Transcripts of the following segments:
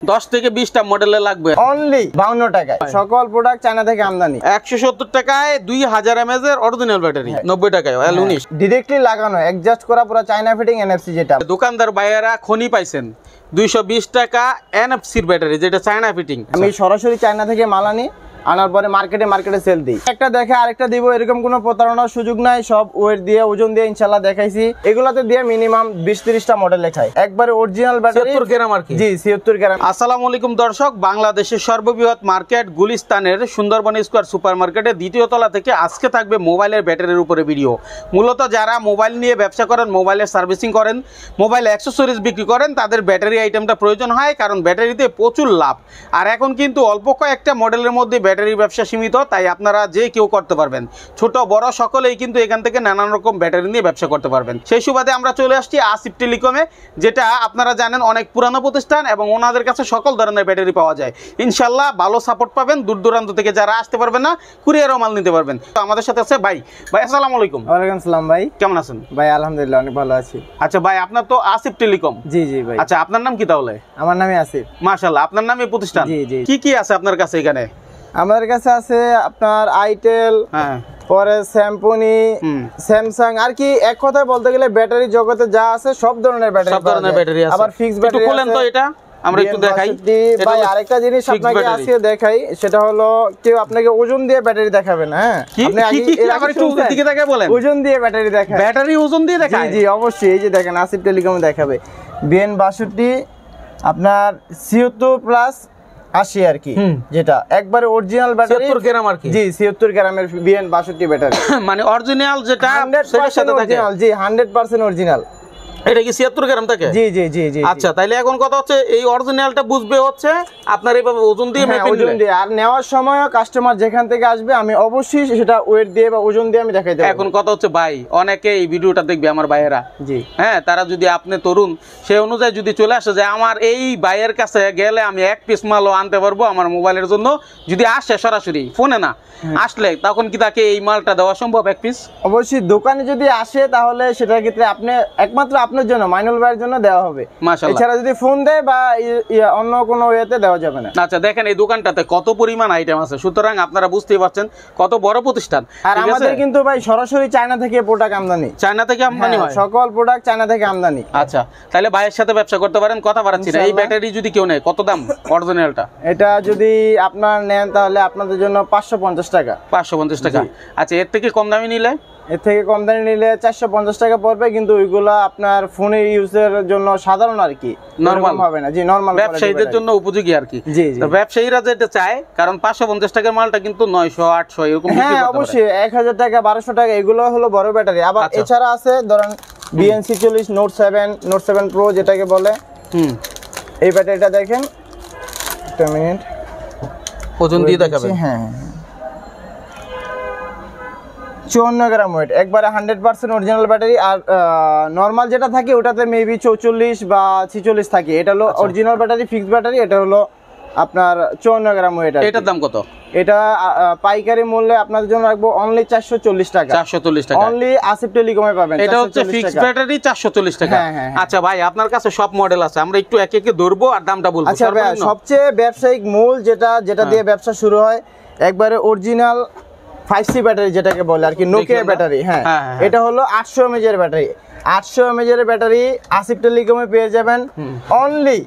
10 থেকে 20টা মডেলে লাগবে অনলি 52 টাকায়। সকল প্রোডাক্ট চায়না থেকে আমদানি। 170 টাকায় 2000 mAh এর অরিজিনাল ব্যাটারি, 90 টাকায় L19 ডাইরেক্টলি লাগানো, অ্যাডজাস্ট করা, পুরো চায়না ফিটিং NFC যেটা। দোকানদার ভাইয়েরা খনি পাইছেন 220 টাকা NFC এর ব্যাটারি, যেটা চায়না ফিটিং। আমি সরাসরি চায়না থেকে মাল আনার পরে মার্কেটে সেল দিই। একটা দেখে আরেকটা দিব, এরকম কোনো প্রতারণার সুযোগ নাই। সব ওয়েট দিয়ে, ওজন দিয়ে ইনশাআল্লাহ দেখাইছি। এগুলাতে দিয়ে মিনিমাম 20-30টা মডেল লেখাই। একবারে অরিজিনাল ব্যাটারি, 76 গ্রাম আর কি। জি 76 গ্রাম। আসসালামু আলাইকুম দর্শক, বাংলাদেশের সর্ববৃহৎ মার্কেট গুলিস্তানের সুন্দরবন স্কয়ার সুপার মার্কেটের দ্বিতীয় তলা থেকে আজকে থাকবে মোবাইলের ব্যাটারির উপরে ভিডিও। মূলত যারা মোবাইল নিয়ে ব্যবসা করেন, মোবাইলের সার্ভিসিং করেন, মোবাইল অ্যাক্সেসরিজ বিক্রি করেন, তাদের ব্যাটারি আইটেমটা প্রয়োজন হয়, কারণ ব্যাটারিতে প্রচুর লাভ। আর এখন কিন্তু অল্প কয়েকটা মডেলের মধ্যে ব্যাটারির ব্যবসা সীমিত, তাই আপনারা যে কেউ করতে পারবেন, ছোট বড় সকলেই কিন্তু এখান থেকে নানান রকম ব্যাটারি নিয়ে ব্যবসা করতে পারবেন। সেই সুবাদে আমরা চলে আসছি আসিফ টেলিকমে, যেটা আপনারা জানেন অনেক পুরানো প্রতিষ্ঠান এবং ওনাদের কাছে সকল ধরনের ব্যাটারি পাওয়া যায়। ইনশাল্লাহ ভালো সাপোর্ট পাবেন। দূর দূরান্ত থেকে যারা আসতে পারবেন না, কুরিয়ারও মাল নিতে পারবেন। তো আমাদের সাথে আছে ভাই। আসসালামু আলাইকুম। ওয়ালাইকুম আসসালাম ভাই, কেমন আছেন? ভাই আলহামদুলিল্লাহ অনেক ভালো আছি। আচ্ছা ভাই, আপনার তো আসিফ টেলিকম। জি জি ভাই। আচ্ছা, আপনার নাম কি তাহলে? আমার নামই আসিফ। মাশাআল্লাহ, আপনার নামে প্রতিষ্ঠান। জি জি। কি কি আছে আপনার কাছে এখানে? আমাদের কাছে আছে আপনার আইটেল, হ্যাঁ, পরে স্যামসনি, স্যামসাং, আর কি এক কথায় বলতে গেলে ব্যাটারি জগতে যা আছে সব ধরনের ব্যাটারি, সব ধরনের ব্যাটারি আছে। আবার ফিক্স ব্যাটারি একটু খুলেন তো এটা, আমরা একটু দেখাই। ভাই আরেকটা জিনিস আপনাকে আজকে দেখাই, সেটা হলো কেউ আপনাকে ওজন দিয়ে ব্যাটারি দেখাবে না। হ্যাঁ, আপনি আগে একটু দিকে তাকিয়ে বলেন। ওজন দিয়ে ব্যাটারি দেখায়, ব্যাটারি ওজন দিয়ে দেখায়? জি অবশ্যই। এই যে দেখেন আসিফ টেলিকম দেখাবে BN62 আপনার 76+ 80 আর কি, যেটা একবারে অরিজিনাল ব্যাটারি, 76 গ্রাম আর কি। জি 76 গ্রামের BN62 ব্যাটারি, মানে অরিজিনাল যেটা 100% অরিজিনাল। জি 100% অরিজিনাল। এটা কি 76 গ্রাম থাকে? জি জি জি জি। আচ্ছা, তাইলে এখন কথা হচ্ছে এই অরিজিনালটা বুঝবে হচ্ছে আপনার এইভাবে ওজন দিয়ে মেপে ওজন দিয়ে। আর নেওয়ার সময় কাস্টমার যেখান থেকে আসবে আমি অবশ্যই সেটা ওয়েট দিয়ে বা ওজন দিয়ে আমি দেখাই দেব। এখন কথা হচ্ছে ভাই, অনেকে এই ভিডিওটা দেখবে আমার ভাইয়েরা, জি হ্যাঁ, তারা যদি আপনি তরুণ সেই অনুযায়ী যদি চলে আসে যে আমার এই ভাইয়ের কাছে গেলে আমি এক পিস মালও আনতে পারবো আমার মোবাইলের জন্য, যদি আসে সরাসরি ফোনে না আসলে, তখন কি তাকে এই মালটা দেওয়া সম্ভব এক পিস? অবশ্যই দোকানে যদি আসে তাহলে সেটার ক্ষেত্রে আপনি একমাত্র আপনার জন্য, মাইনুল ভাইয়ের জন্য দেওয়া হবে। মাশাআল্লাহ। এছাড়া যদি ফোন দেয় বা অন্য কোনো ওয়েতে দেওয়া যাবে না। আচ্ছা, দেখেন এই দোকানটাতে কত পরিমাণ আইটেম আছে, সুতরাং আপনারা বুঝতেই পারছেন কত বড় প্রতিষ্ঠান। আর আমাদের কিন্তু ভাই সরাসরি চায়না থেকে প্রোডাক্ট আমদানি, চায়না থেকে আমদানি হয়, সকল প্রোডাক্ট চায়না থেকে আমদানি। আচ্ছা, তাহলে ভাইয়ের সাথে ব্যবসা করতে পারেন, কথা বাড়াচ্ছি না। এই ব্যাটারি যদি কেউ নেয় কত দাম অরিজিনালটা? এটা যদি আপনার নেন তাহলে আপনাদের জন্য 550 টাকা। 550 টাকা। আচ্ছা, এর থেকে কম দামি নিলে? এর থেকে কম দামে নিলে 450 টাকা পড়বে, কিন্তু ওইগুলো আপনার ফোনে ইউজের জন্য সাধারণ আর কি, নরমাল হবে না। জি নরমাল, ব্যবসায়ীদের জন্য উপযোগী আর কি। জি জি। ব্যবসায়ীরা যেটা চায়, কারণ 550 টাকার মালটা কিন্তু 900 800 এরকম বিক্রি করতে পারে। হ্যাঁ অবশ্যই, 1000 টাকা 1200 টাকা এগুলো হলো বড় ব্যাটারি। আবার এছাড়া আছে ধরেন BN46 Note 7 Pro যেটাকে বলে, এই ব্যাটারিটা দেখেন, একটা মিনিট ওজন দিয়ে দেখাবেন। হ্যাঁ 54 গ্রাম ওয়েট, একবারে 100% অরিজিনাল ব্যাটারি। আর নরমাল যেটা থাকে ওটাতে মেবি 44 বা 46 থাকে। এটা হলো অরিজিনাল ব্যাটারি, ফিক্সড ব্যাটারি। এটা হলো আপনার 54 গ্রাম ওয়েট। এটার দাম কত? এটা পাইকারি মূল্যে আপনাদের জন্য রাখবো অনলি 440 টাকা। 440 টাকা অনলি আসিফ টেলিকমে পাবেন। এটা হচ্ছে ফিক্সড ব্যাটারি 440 টাকা। আচ্ছা ভাই, আপনার কাছে সব মডেল আছে, আমরা একটু একে একে ধরবো আর দামটা বলবো। আচ্ছা ভাই, সবচেয়ে ব্যবসায়িক মূল যেটা দিয়ে ব্যবসা শুরু হয়, একবারে অরিজিনাল 5C ব্যাটারি যেটাকে বলে আর কি, নোকিয়া ব্যাটারি। হ্যাঁ, এটা হলো 800 mAh এর ব্যাটারি। 800 mAh এর ব্যাটারি আসিফ টেলিকমে পেয়ে যাবেন অনলি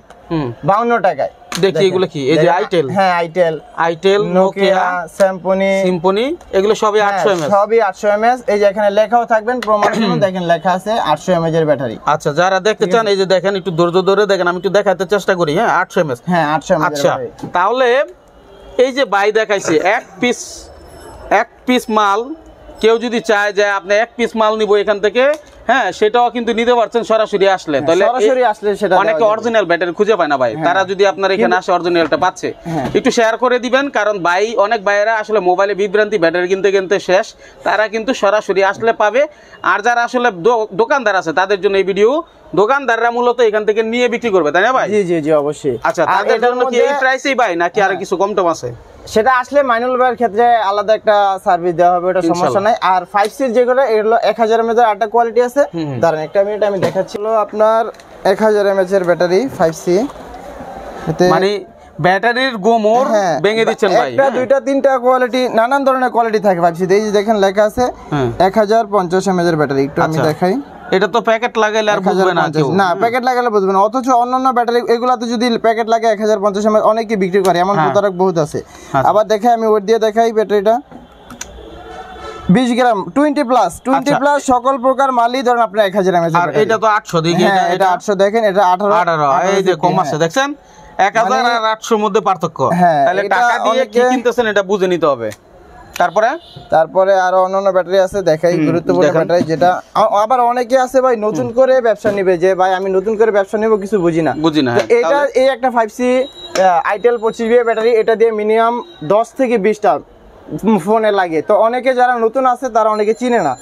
52 টাকায়। দেখি এগুলো কি? এই যে আইটেল, হ্যাঁ আইটেল, নোকিয়া, সিম্ফনি, এগুলো সবই 800 mAh, সবই 800 mAh। এই যে এখানে লেখাও থাকবেন প্রমাণ জন্য, দেখেন লেখা আছে 800 mAh এর ব্যাটারি। আচ্ছা, যারা দেখতে চান এই যে দেখেন, একটু ধৈর্য ধরে দেখেন, আমি একটু দেখাতে চেষ্টা করি। হ্যাঁ 800 mAh। হ্যাঁ 800 mAh। আচ্ছা, তাহলে এই যে ভাই দেখাইছে এক পিস মাল, কেউ যদি চায় যে আপনি এক পিস মাল নিব এখান থেকে, হ্যাঁ সেটাও কিন্তু নিতে পারছেন সরাসরি আসলে। তাহলে সরাসরি আসলে সেটা অনেকে অরিজিনাল ব্যাটারি খুঁজে পায় না ভাই, তারা যদি আপনার এখানে আসে অরিজিনালটা পাচ্ছে, একটু শেয়ার করে দিবেন। কারণ ভাই অনেক ভাইয়েরা আসলে মোবাইলে বিভ্রান্তি, ব্যাটারি কিনতে শেষ, তারা কিন্তু সরাসরি আসলে পাবে। আর যারা আসলে দোকানদার আছে তাদের জন্য এই ভিডিও, দোকানদাররা মূলত এখান থেকে নিয়ে বিক্রি করবে, তাই না ভাই? জি জি জি অবশ্যই। আচ্ছা, তাদের জন্য কি এই প্রাইসেই ভাই নাকি আর কিছু কম টম আছে? সেটা আসলে মাইনুল ভাইয়ের ক্ষেত্রে আলাদা একটা সার্ভিস দেওয়া হবে, ওটা সমস্যা নাই। আর 5C যেগুলো, এগুলো 1000 mAh আরেকটা কোয়ালিটি আছে। দাঁড়ান একটা মিনিট আমি দেখাচ্ছিল। আপনার 1000 mAh এর ব্যাটারি 5C, মানে ব্যাটারির গোমর ভেঙে দিচ্ছেন ভাই, একটা দুইটা তিনটা কোয়ালিটি, নানান ধরনের কোয়ালিটি থাকে ভাবছি। এই যে দেখেন লেখা আছে 1050 mAh এর ব্যাটারি, একটু আমি দেখাই। এটা তো প্যাকেট লাগাইলে আর বুঝবে না কেউ, না প্যাকেট লাগালে বুঝবে না। অথচ অন্যান্য ব্যাটারি এগুলাতে যদি প্যাকেট লাগে 1050 mAh অনেকে বিক্রি করে, এমন প্রতারক বহুত আছে। আবার দেখাই, আমি ওয়েট দিয়ে দেখাই ব্যাটারিটা 20 গ্রাম 20 প্লাস সকল প্রকার মালই ধরেন আপনার 1000 mAh। আর এটা তো 800 দিকে, এটা 800 দেখেন, এটা 18 এই যে কম আছে দেখছেন, 1000 আর 800 এর মধ্যে পার্থক্য। তাহলে টাকা দিয়ে কি কিনতেছেন এটা বুঝে নিতে হবে। তারপরে আরো অন্যান্য ব্যাটারি আছে, দেখাই গুরুত্বপূর্ণ ব্যাটারি, যেটা আবার অনেকে আছে ভাই নতুন করে ব্যবসা নিবে, যে ভাই আমি নতুন করে ব্যবসা নিব, কিছু বুঝি না। এটা এই একটা 5C আইটেল 25 ব্যাটারি, এটা দিয়ে মিনিমাম 10 থেকে 20টা ফোনে লাগে। তো অনেকে যারা নতুন আছে তারা অনেকে চিনে না,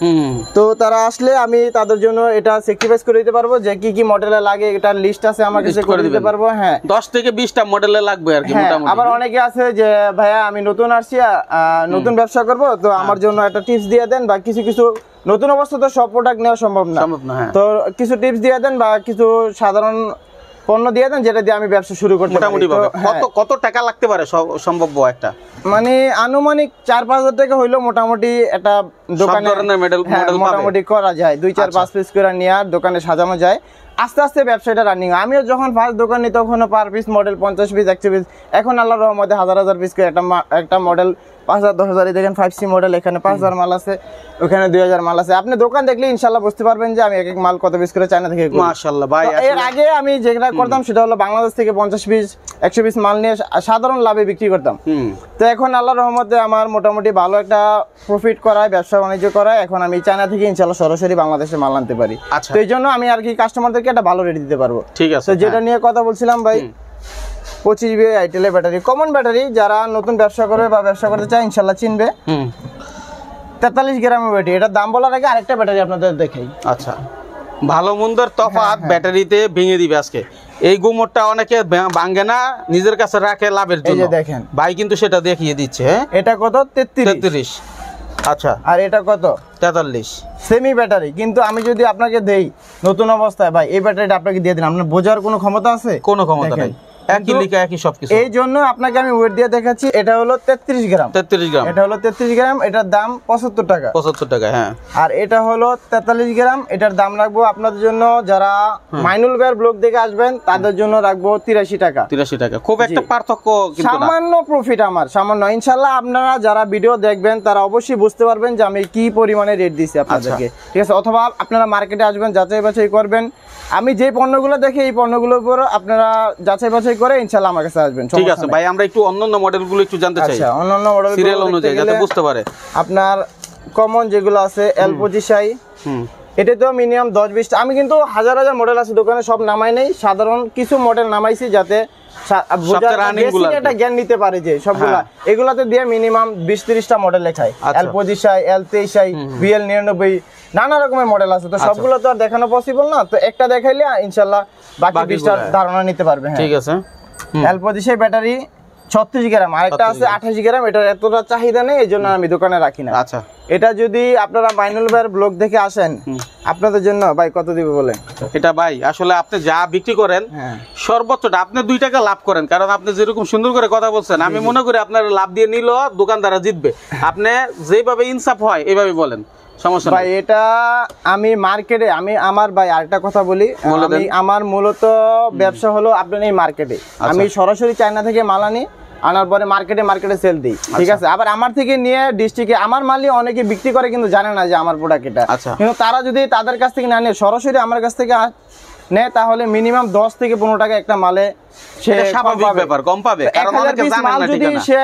তো তারা আসলে আমি তাদের জন্য এটা স্যাক্রিফাইস করে দিতে পারবো, যে কি কি মডেলে লাগে এটার লিস্ট আছে আমার কাছে, করে দিতে পারবো। 10 থেকে 20টা মডেলে লাগবে আর কি মোটামুটি। আবার অনেকে আছে যে ভাইয়া আমি নতুন আসছি, নতুন ব্যবসা করব, তো আমার জন্য একটা টিপস দিয়ে দেন, বা কিছু কিছু নতুন অবস্থা তো সব প্রোডাক্ট নেওয়া সম্ভব না, তো কিছু টিপস দিয়ে দেন বা কিছু সাধারণ পণ্য দিয়ে দেন যেটা দিয়ে আমি ব্যবসা শুরু করতে মোটামুটি ভাবে। কত টাকা লাগতে পারে সম্ভব একটা? মানে আনুমানিক 4-5 হাজার টাকা হইলো মোটামুটি একটা দোকানে মোটামুটি করা যায়, 2-4-5 পিস করে নিয়ে আর দোকানে সাজানো যায়। আস্তে আস্তে ব্যবসাটা রানিং। আমিও যখন ফার্স্ট দোকান নিই তখন per piece model 50 piece 100 piece, এখন আল্লাহর রহমতে হাজার পিস করে একটা মডেল 5000-10,000। দেখেন 5C মডেল, এখানে 5000 মাল আছে, ওখানে 2000 মাল আছে। আপনি দোকান দেখলে ইনশাআল্লাহ বুঝতে পারবেন যে আমি এক এক মাল কত পিস করে চায়না থেকে করি। মাশাআল্লাহ ভাই, এর আগে আমি যেটা করতাম সেটা হলো বাংলাদেশ থেকে 50 পিস 100 পিস মাল নিয়ে সাধারণ লাভে বিক্রি করতাম। তো এখন আল্লাহর রহমতে আমার মোটামুটি ভালো একটা প্রফিট করায়, ব্যবসা বাণিজ্য করায়, এখন আমি চায়না থেকে ইনশাআল্লাহ সরাসরি বাংলাদেশে মাল আনতে পারি। তো এই জন্য আমি আর কি কাস্টমারদেরকে একটা ভালো রেট দিতে পারবো। ঠিক আছে, তো যেটা নিয়ে কথা বলছিলাম ভাই, 25 আইটেলের ব্যাটারি, কমন ব্যাটারি, যারা নতুন ব্যবসা করবে বা ব্যবসা করতে চায় ইনশাআল্লাহ চিনবে। 43 গ্রামের ব্যাটারি, এটার দাম বলার আগে আরেকটা ব্যাটারি আপনাদের দেখাই। আচ্ছা, ভালো মন্দের তফাৎ ব্যাটারিতে ভেঙে দিবে আজকে। এই গোমরটা অনেকে ভাঙে না, নিজের কাছে রাখে লাভের জন্য। এই যে দেখেন ভাই কিন্তু সেটা দেখিয়ে দিচ্ছে। এটা কত? 33। আচ্ছা, আর এটা কত? 43। সেমি ব্যাটারি, কিন্তু আমি যদি আপনাকে দেই নতুন অবস্থায় ভাই এই ব্যাটারিটা আপনাকে দিয়ে দিন, আপনার বোঝার কোনো ক্ষমতা আছে? কোনো ক্ষমতা নাই, একই লিখা একই সবকিছু। এই জন্য আপনাকে আমি ওয়েট দিয়ে দেখাচ্ছি। এটা হলো 33 গ্রাম। এটা হলো 33 গ্রাম, এটার দাম 75 টাকা। 75 টাকা, হ্যাঁ। আর এটা হলো 43 গ্রাম, এটার দাম রাখবো আপনাদের জন্য যারা মাইনুল ভাইয়ের ব্লগ দেখে আসবেন তাদের জন্য রাখবো 83 টাকা। 83 টাকা, খুব একটা পার্থক্য কিন্তু না, সামান্য প্রফিট আমার, সামান্য। ইনশাআল্লাহ আপনারা যারা ভিডিও দেখবেন তারা অবশ্যই বুঝতে পারবেন যে আমি কি পরিমাণে রেট দিছি আপনাদেরকে, ঠিক আছে? অথবা আপনারা মার্কেটে আসবেন, যাচাই বাছাই করবেন। আমি যে পণ্যগুলো দেখি এই পণ্যগুলোর উপর আপনারা যাচাই বাছাই করে ইনশাআল্লাহ আমার কাছে আসবেন। ঠিক আছে ভাই, আমরা একটু অন্যান্য মডেলগুলো একটু জানতে চাই। আচ্ছা, অন্যান্য মডেল সিরিয়াল অনুযায়ী যাতে বুঝতে পারে। আপনার কমন যেগুলো আছে L25i, এটা তো মিনিমাম 10-20টা, আমি কিন্তু হাজার মডেল আছে দোকানে, সব নামাই নেই, সাধারণ কিছু মডেল নামাইছি যাতে একটা জ্ঞান নিতে পারে যে সবগুলা। এগুলাতে দিয়ে মিনিমাম 20-30টা মডেল লেখায়। L25i, L23i, VL99, নানা রকমের মডেল আছে, তো সবগুলো তো আর দেখানো পসিবল না। তো একটা দেখাইলে ইনশাআল্লাহ বাকি 20টার ধারণা নিতে পারবে। ঠিক আছে। L25i ব্যাটারি 36 গ্রাম, আরেকটা আছে 28 গ্রাম, এটার এতটা চাহিদা নেই, এই জন্য আমি দোকানে রাখি না। আচ্ছা, এটা যদি আপনারা মাইনুল ভাইয়ের ব্লগ দেখে আসেন আপনাদের জন্য ভাই কত দিব বলেন? এটা ভাই আসলে আপনি যা বিক্রি করেন সর্বোচ্চটা আপনি 2 টাকা লাভ করেন, কারণ আপনি যেরকম সুন্দর করে কথা বলছেন, আমি মনে করি আপনার লাভ দিয়ে নিল দোকানদাররা জিতবে। আপনি যেভাবে ইনসাফ হয় এইভাবে বলেন, সমস্যা ভাই। এটা আমি মার্কেটে, আমি আমার ভাই আরেকটা কথা বলি, আমি আমার মূলত ব্যবসা হলো আপনার এই মার্কেটে। আমি সরাসরি চায়না থেকে মাল আনি, আনার পরে মার্কেটে সেল দিই, ঠিক আছে? আবার আমার থেকে নিয়ে ডিস্ট্রিক্টে আমার মালই অনেকে বিক্রি করে কিন্তু জানে না যে আমার প্রোডাক্ট এটা। কিন্তু তারা যদি তাদের কাছ থেকে না নিয়ে সরাসরি আমার কাছ থেকে নেয় তাহলে মিনিমাম 10 থেকে 15 টাকা একটা মালে সে স্বাভাবিক ব্যাপার, কম পাবে, কারণ অনেকে জানে না। যদি সে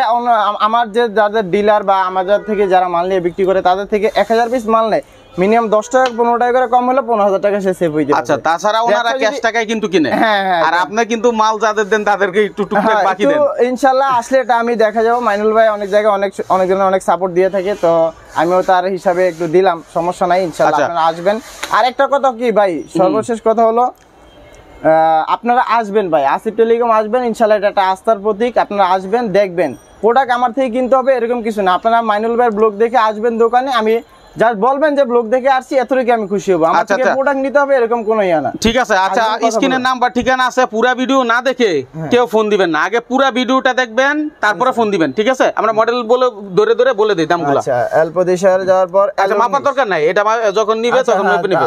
আমার যে যাদের ডিলার বা আমাদের থেকে যারা মাল নিয়ে বিক্রি করে তাদের থেকে 1000 পিস মাল নেয়, মিনিমাম 10 টাকা 15 টাকা করে কম হলে 15,000 টাকা সে সেভ হয়ে যাবে। আচ্ছা, তাছাড়া ওনারা ক্যাশ টাকায় কিন্তু কিনে। আর আপনি কিন্তু মাল যাদের দেন তাদেরকে একটু টুকটাক বাকি দেন। তো ইনশাআল্লাহ আসলে এটা আমি দেখা যাব। মাইনুল ভাই অনেক জায়গায় অনেক জনের অনেক সাপোর্ট দিয়ে থাকে, তো আমিও তার হিসাবে একটু দিলাম, সমস্যা নাই। ইনশাআল্লাহ আপনারা আসবেন। আর একটা কথা কি ভাই, সর্বশেষ কথা হলো আপনারা আসবেন ভাই, আসিফ টেলিকম আসবেন, ইনশাআল্লাহ এটা একটা আস্থার প্রতীক। আপনারা আসবেন, দেখবেন প্রোডাক্ট আমার থেকে কিনতে হবে এরকম কিছু না। আপনারা মাইনুল ভাইয়ের ব্লগ দেখে আসবেন দোকানে, আমি জাস্ট বলবেন যে ব্লগ দেখে আসছি, এতটুকু আমি খুশি হব। আমার থেকে প্রোডাক্ট নিতে হবে এরকম কোনো ইয়া না। ঠিক আছে, আচ্ছা স্ক্রিনের নাম্বার ঠিকানা আছে, পুরো ভিডিও না দেখে কেউ ফোন দিবেন না, আগে পুরো ভিডিওটা দেখবেন তারপরে ফোন দিবেন, ঠিক আছে? আমরা মডেল বলে ধরে ধরে বলে দিই দামগুলো। আচ্ছা এলপো শহরে যাওয়ার পর আচ্ছা মাপার দরকার নাই, এটা যখন নিবে তখন মেপে নিবে।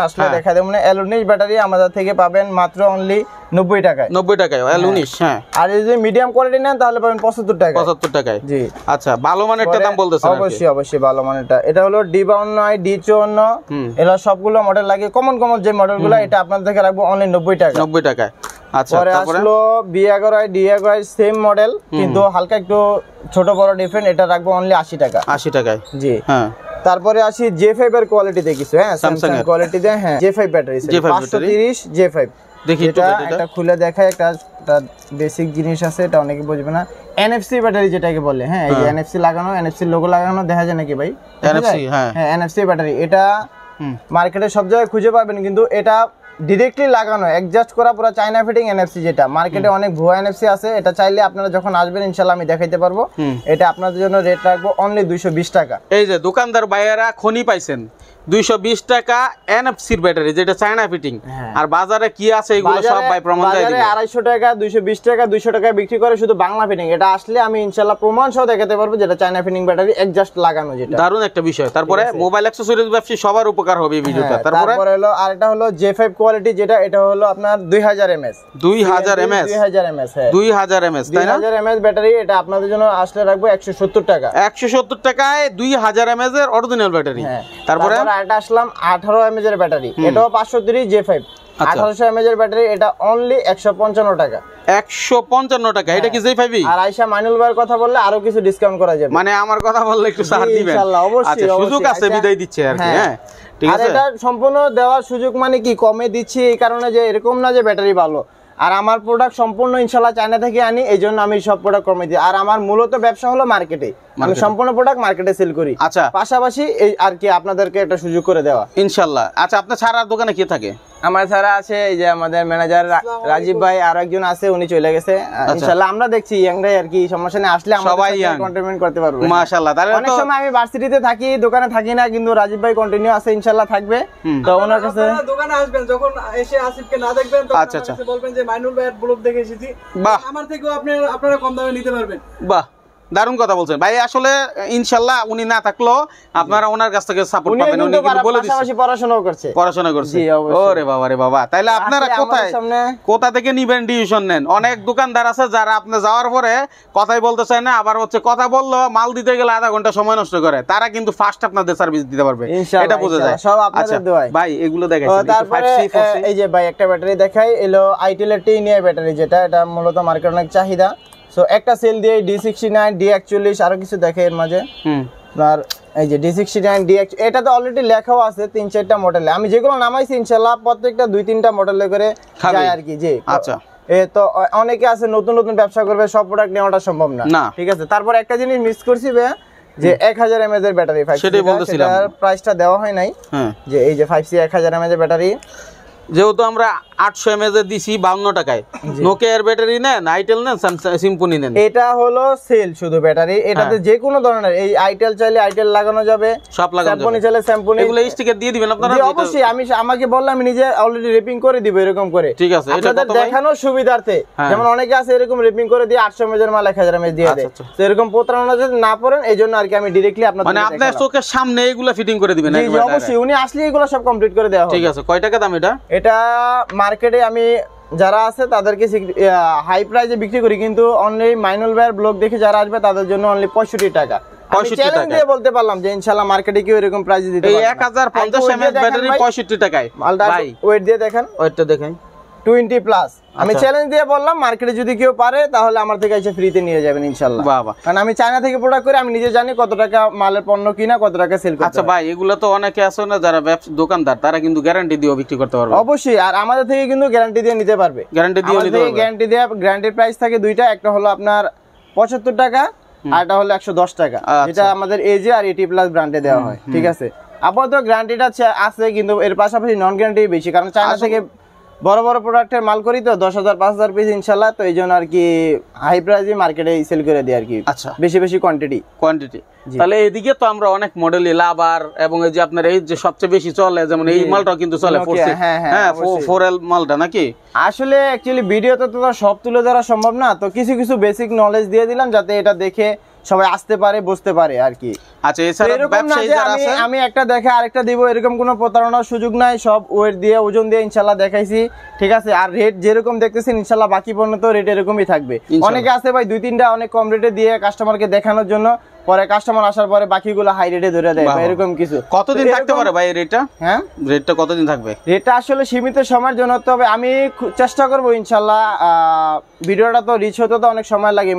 আসলে দেখা দেব না। L19 ব্যাটারি আমাদের থেকে পাবেন মাত্র অনলি 90 টাকায়। 90 টাকায় L19। হ্যাঁ, আর যদি মিডিয়াম কোয়ালিটি নেন তাহলে পাবেন 75 টাকায়। 75 টাকায়। জি আচ্ছা, ভালো মানের একটা দাম বলতেছেন? অবশ্যই অবশ্যই ভালো মানেরটা। এটা হলো D52 D54, এগুলো সবগুলো মডেল লাগে, কমন যে মডেলগুলো, এটা আপনাদের থেকে রাখবো অনলি 90 টাকা। 90 টাকায়। আচ্ছা, পরে আসলো B11 D11 সেম মডেল, কিন্তু হালকা একটু ছোট বড় ডিফারেন্ট, এটা রাখবো অনলি 80 টাকা। 80 টাকায়। জি হ্যাঁ। তারপরে আসি J5 এর কোয়ালিটিতে কিছু। হ্যাঁ, স্যামসাং কোয়ালিটিতে। হ্যাঁ, J5 ব্যাটারি 530 J5। দেখি এটা খুলে দেখাই, একটা বেসিক জিনিস আছে, এটা অনেকে বুঝবে না। NFC ব্যাটারি যেটাকে বলে। হ্যাঁ, এই যে NFC লাগানো, NFC লোগো লাগানো, দেখা যায় নাকি ভাই? NFC। হ্যাঁ, NFC ব্যাটারি। এটা মার্কেটে সব জায়গায় খুঁজে পাবেন, কিন্তু এটা ডিরেক্টলি লাগানো, অ্যাডজাস্ট করা পুরো চায়না ফিটিং NFC, যেটা মার্কেটে অনেক ভুয়া NFC আছে। এটা চাইলে আপনারা যখন আসবেন ইনশাআল্লাহ আমি দেখাইতে পারবো। এটা আপনাদের জন্য রেট রাখবো অনলি 220 টাকা। এই যে দোকানদার ভাইয়েরা খনি পাইছেন 220 টাকা NFC এর ব্যাটারি, যেটা চায়না ফিটিং। আর বাজারে কি আছে এগুলো সব ভাই প্রমাণ দেয় দিবেন। 250 টাকা 220 টাকা 200 টাকায় বিক্রি করে শুধু বাংলা ফিটিং। এটা আসলে আমি ইনশাআল্লাহ প্রমাণ সহ দেখাতে পারবো যেটা চায়না ফিটিং ব্যাটারি অ্যাডজাস্ট লাগানো, যেটা দারুণ একটা বিষয়। তারপরে মোবাইল অ্যাকসেসরিজ ব্যবসায়ী সবার উপকার হবে এই ভিডিওটা। তারপরে হলো আরেকটা হলো J5 কোয়ালিটি, যেটা এটা হলো আপনার 2000 mAh। 2000 mAh। 2000 mAh। হ্যাঁ, 2000 mAh, তাই না? 2000 mAh ব্যাটারি, এটা আপনাদের জন্য আসলে রাখবো 170 টাকা। 170 টাকায় 2000 mAh এর অরিজিনাল ব্যাটারি। তারপরে আরেকটা আসলাম 18 mAh এর ব্যাটারি, এটাও 530 J5। 1800 mAh এর ব্যাটারি, এটা অনলি 155 টাকা। 155 টাকা। এটা কি J5? আর আয়শা মাইনুল ভাইয়ের কথা বললে আরো কিছু ডিসকাউন্ট করা যাবে। মানে আমার কথা বললে একটু ছাড় দিবেন ইনশাআল্লাহ, অবশ্যই। আচ্ছা, সুযোগ আছে বিদায় দিচ্ছে আর কি। হ্যাঁ, ঠিক আছে। আর এটা সম্পূর্ণ দেওয়ার সুযোগ মানে কি, কমে দিচ্ছি এই কারণে যে এরকম না যে ব্যাটারি ভালো। আর আমার প্রোডাক্ট সম্পূর্ণ ইনশাআল্লাহ চায়না থেকে আনি, এইজন্য আমি সব প্রোডাক্ট কমে দিই। আর আমার মূলত ব্যবসা হলো মার্কেটে, আমি সম্পূর্ণ প্রোডাক্ট মার্কেটে সেল করি। আচ্ছা, পাশাপাশি এই আর কি আপনাদেরকে একটা সুযোগ করে দেওয়া ইনশাআল্লাহ। আচ্ছা, আপনার ছাড়া দোকানে কি থাকে? আমার ছাড়া আছে এই যে আমাদের ম্যানেজার রাজীব ভাই, আর একজন আছে, উনি চলে গেছে। ইনশাআল্লাহ আমরা দেখছি ইয়াংরাই আর কি, সমস্যা নেই, আসলে আমরা সবাই কন্টিনিউ করতে পারবো। মাশাআল্লাহ। তাহলে অনেক সময় আমি ভার্সিটিতে থাকি, দোকানে থাকি না, কিন্তু রাজীব ভাই কন্টিনিউ আছে, ইনশাআল্লাহ থাকবে। তো ওনার কাছে দোকানে আসবেন, যখন এসে আসিফকে না দেখবেন তখন আমাকে বলবেন যে মাইনুল ভাইয়ের ব্লগ দেখে এসেছি। বাহ, আমার থেকেও আপনারা কম দামে নিতে পারবেন। বাহ, দারুণ কথা বলছেন ভাই। আসলে ইনশাআল্লাহ উনি না থাকলেও আপনারা ওনার কাছ থেকে সাপোর্ট পাবেন। উনি কিন্তু বলে দিয়েছেন পাশাপাশি পড়াশোনা করছে। ওরে বাবা রে বাবা। তাইলে আপনারা কোথা থেকে নিবেন ডিসিশন নেন। অনেক দোকানদার আছে যারা আপনি যাওয়ার পরে কথাই বলতে চায় না, আবার হচ্ছে কথা বললো মাল দিতে গেলে আধা ঘন্টা সময় নষ্ট করে। তারা কিন্তু ফার্স্ট আপনাদের সার্ভিস দিতে পারবে, এটা বোঝা যায়। আচ্ছা ভাই, এগুলো দেখাইছেন। তারপরে এই যে ভাই একটা ব্যাটারি দেখাই, এলো আইটেল এর টিনিয়া ব্যাটারি, যেটা এটা মূলত মার্কেটে অনেক চাহিদা। সো একটা সেল দিয়ে D69 D41 আরো কিছু দেখে এর মাঝে। আর এই যে D69 DX, এটা তো অলরেডি লেখাও আছে 3-4টা মডেলে। আমি যেগুলো নামাইছি ইনশাআল্লাহ প্রত্যেকটা 2-3টা মডেলে করে যায় আর কি। জি, আচ্ছা। তো অনেকে আছে নতুন নতুন ব্যবসা করবে, সব প্রোডাক্ট নেওয়াটা সম্ভব না, ঠিক আছে। তারপর একটা জিনিস মিস করছি ভাই, যে 1000 mAh এর ব্যাটারি, সেটাই বলতেছিলাম, প্রাইসটা দেওয়া হয় নাই। যে এই যে 5C 1000 mAh এর ব্যাটারি, যেহেতু আমরা 800 mAh দিছি 52 টাকায়, নোকিয়ার ব্যাটারি নেন, আইটেল নেন, সিম্ফনি নেন, এটা হলো সেল শুধু ব্যাটারি। এটাতে যে কোনো ধরনের, এই আইটেল চাইলে আইটেল লাগানো যাবে, সব লাগানো যাবে, সিম্ফনি চাইলে সিম্ফনি। এগুলো স্টিকার দিয়ে দিবেন আপনারা? অবশ্যই, আমাকে বললে আমি নিজে অলরেডি র্যাপিং করে দিব এরকম করে, ঠিক আছে। এটা আপনাদের দেখানোর সুবিধার্থে, যেমন অনেকে আছে এরকম র্যাপিং করে দিয়ে 800 mAh এর মাল 1000 mAh দিয়ে দেয়। তো এরকম প্রতারণা যদি না করেন, এইজন্য আর কি আমি ডাইরেক্টলি আপনাদের, মানে আপনার চোখের সামনে এগুলো ফিটিং করে দিবেন একবারে? অবশ্যই, উনি আসলে এগুলো সব কমপ্লিট করে দেওয়া হবে। ঠিক আছে। কয় টাকা দাম এটা? এটা মার্কেটে আমি যারা আছে তাদেরকে হাই প্রাইসে বিক্রি করি, কিন্তু অনলি মাইনুল ভাইয়ের ব্লগ দেখে যারা আসবে তাদের জন্য অনলি 65 টাকা। আমি চ্যালেঞ্জ দিয়ে বলতে পারলাম যে ইনশাআল্লাহ মার্কেটে কি এরকম প্রাইস দিতে পারবে। এই 1050 mAh ব্যাটারি 65 টাকায়। ভাই ওয়েট দিয়ে দেখেন, ওয়েটটা দেখেন 20 প্লাস। আমি চ্যালেঞ্জ দিয়ে বললাম, মার্কেটে যদি কেউ পারে তাহলে আমার থেকে এসে ফ্রিতে নিয়ে যাবেন ইনশাআল্লাহ। বাবা, কারণ আমি চায়না থেকে প্রোডাক্ট করে আমি নিজে জানি কত টাকা মালের পণ্য কিনা, কত টাকা সেল করতে। আচ্ছা ভাই, এগুলো তো অনেকে আছে না যারা দোকানদার, তারা কিন্তু গ্যারান্টি দিয়ে বিক্রি করতে পারবে। অবশ্যই, আর আমাদের থেকে কিন্তু গ্যারান্টি দিয়ে নিতে পারবে। গ্যারান্টি দিয়ে নিতে পারবে। গ্যারান্টি দিয়ে, গ্যারান্টির প্রাইস থাকে দুইটা, একটা হলো আপনার 75 টাকা, আর এটা হলো 110 টাকা, যেটা আমাদের এজে আর 80 প্লাস ব্র্যান্ডে দেওয়া হয়, ঠিক আছে। আপাতত গ্যারান্টিটা আছে, কিন্তু এর পাশাপাশি নন গ্যারান্টি বেশি, কারণ চায়না থেকে বড় বড় প্রোডাক্টের মাল করি তো 10,000 5,000 পিস ইনশাল্লাহ, তো এই জন্য আর কি হাই প্রাইসে মার্কেটে সেল করে দিই আর কি। আচ্ছা, বেশি বেশি কোয়ান্টিটি। তাহলে এদিকে তো আমরা অনেক মডেল লাভার এবং এই যে আপনার এই যে সবচেয়ে বেশি চলে যেমন এই মালটাও কিন্তু চলে, হ্যাঁ 4L মালটা নাকি। আসলে অ্যাকচুয়ালি ভিডিওতে তো সব তুলে ধরা সম্ভব না, তো কিছু কিছু বেসিক নলেজ দিয়ে দিলাম যাতে এটা দেখে সবাই আসতে পারে, বুঝতে পারে আর কি। আচ্ছা, এছাড়া ব্যবসায়ী যারা আছে আমি একটা দেখে আরেকটা দিব এরকম কোনো প্রতারণার সুযোগ নাই, সব ওয়েট দিয়ে ওজন দিয়ে ইনশাআল্লাহ দেখাইছি, ঠিক আছে। আর রেট যেরকম দেখতেছেন ইনশাআল্লাহ বাকি পণ্য তো রেট এরকমই থাকবে। অনেকে আছে ভাই 2-3টা অনেক কম রেটে দিয়ে কাস্টমারকে দেখানোর জন্য, পরে কাস্টমার আসার পরে বাকিগুলো হাই রেটে ধরে দেয়, এরকম কিছু। কতদিন থাকতে পারে ভাই রেটটা? হ্যাঁ, রেটটা কতদিন থাকবে? রেটটা আসলে সীমিত সময়ের জন্য, তবে আমি চেষ্টা করব ইনশাআল্লাহ। ভিডিওটা তো রিচ হতে তো অনেক সময় লাগে,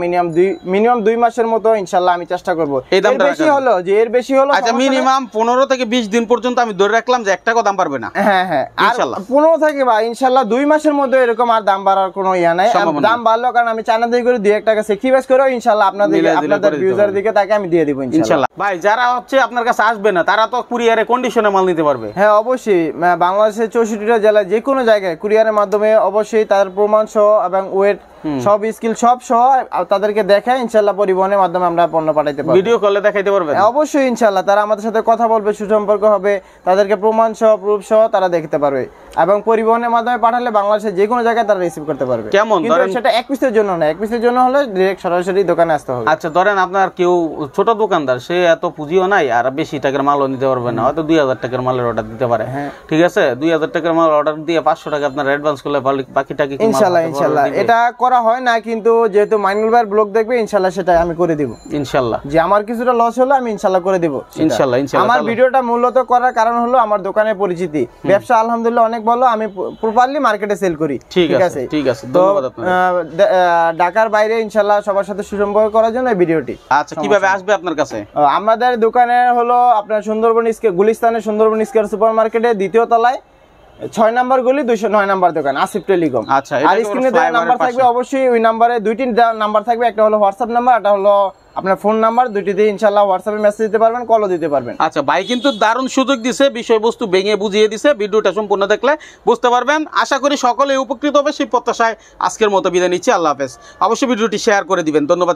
মিনিমাম 2 মাসের মতো ইনশাআল্লাহ আমি চেষ্টা করব। এর বেশি হলো এর বেশি হলো, আচ্ছা মিনিমাম 15 থেকে 20 দিন পর্যন্ত আমি ধরে রাখলাম যে 1 টাকা দাম পারবে না। হ্যাঁ হ্যাঁ, ইনশাআল্লাহ 15 থেকে বা ইনশাআল্লাহ 2 মাসের মধ্যে এরকম আর দাম বাড়ার কোনো ইয়া নাই। দাম বাড়লো কারণ আমি চায়না থেকে করে 2-1 টাকা স্যাক্রিফাইস করে ইনশাআল্লাহ আপনাদের ভিউজার দিকে তাকে আমি দিয়ে দিব ইনশাআল্লাহ। ভাই যারা হচ্ছে আপনার কাছে আসবে না তারা তো কুরিয়ারে কন্ডিশনে মাল নিতে পারবে? হ্যাঁ অবশ্যই, বাংলাদেশের 64টা জেলায় যে কোনো জায়গায় কুরিয়ারের মাধ্যমে অবশ্যই তার প্রমাণ সহ এবং ওয়েট সব স্কিল সব সহ তাদেরকে দেখায় ইনশাআল্লাহ পরিবহনের মাধ্যমে আমরা পণ্য পাঠাইতে পারবো। ভিডিও কলে দেখাইতে পারবে? অবশ্যই ইনশাআল্লাহ, তারা আমাদের সাথে কথা বলবে, সুসম্পর্ক হবে, তাদেরকে প্রমাণ সহ প্রুফ সহ তারা দেখতে পারবে এবং পরিবহনের মাধ্যমে পাঠালে বাংলাদেশের যে কোনো জায়গায় তারা রিসিভ করতে পারবে। কেমন ধরেন সেটা এক পিসের জন্য না, এক পিসের জন্য হলে ডাইরেক্ট সরাসরি দোকানে আসতে হবে। আচ্ছা ধরেন আপনার কেউ ছোট দোকানদার, সে এত পুঁজিও নাই আর বেশি টাকার মালও নিতে পারবে না, হয়তো 2000 টাকার মালের অর্ডার দিতে পারে, ঠিক আছে 2000 টাকার মাল অর্ডার দিয়ে 500 টাকা আপনার অ্যাডভান্স করলে বাকি টাকা ইনশাআল্লাহ এটা করা হয় না, কিন্তু যেহেতু মাইনুল ভাইয়ের ব্লগ দেখবে ইনশাআল্লাহ সেটা আমি করে দিব ইনশাআল্লাহ। যে আমার কিছুটা লস হলো আমি ইনশাআল্লাহ করে দিব ইনশাআল্লাহ। আমার ভিডিওটা মূলত করার কারণ হলো আমার দোকানের পরিচিতি, ব্যবসা আলহামদুলিল্লাহ অনেক ভালো, আমি প্রপারলি মার্কেটে সেল করি, ঠিক আছে ঠিক আছে। ধন্যবাদ আপনাকে। ঢাকার বাইরে ইনশাআল্লাহ সবার সাথে সুসম্পর্ক করার জন্য এই ভিডিওটি। আচ্ছা কিভাবে আসবে আপনার কাছে? আমাদের দোকানে হলো আপনার সুন্দরবন গুলিস্তানের সুন্দরবন স্কয়ার সুপার মার্কেটে 2য় তলায় 6 নম্বর গলি 209 নম্বর দোকান, আসিফ টেলিকম। আচ্ছা, আর স্ক্রিনে দেওয়া নাম্বার থাকবে, অবশ্যই ওই নাম্বারে 2টি নাম্বার থাকবে, একটা হলো হোয়াটসঅ্যাপ নাম্বার, একটা হলো আপনার ফোন নাম্বার, দুইটিতে ইনশাআল্লাহ হোয়াটসঅ্যাপে মেসেজ দিতে পারবেন, কলও দিতে পারবেন। আচ্ছা ভাই কিন্তু দারুণ সুযোগ দিছে, বিষয়বস্তু ভেঙে বুঝিয়ে দিছে, ভিডিওটা সম্পূর্ণ দেখলে বুঝতে পারবেন। আশা করি সকলে উপকৃত হবে সেই প্রত্যাশায় আজকের মতো বিদায় নিচ্ছি। আল্লাহ হাফেজ। অবশ্যই ভিডিওটি শেয়ার করে দিবেন। ধন্যবাদ।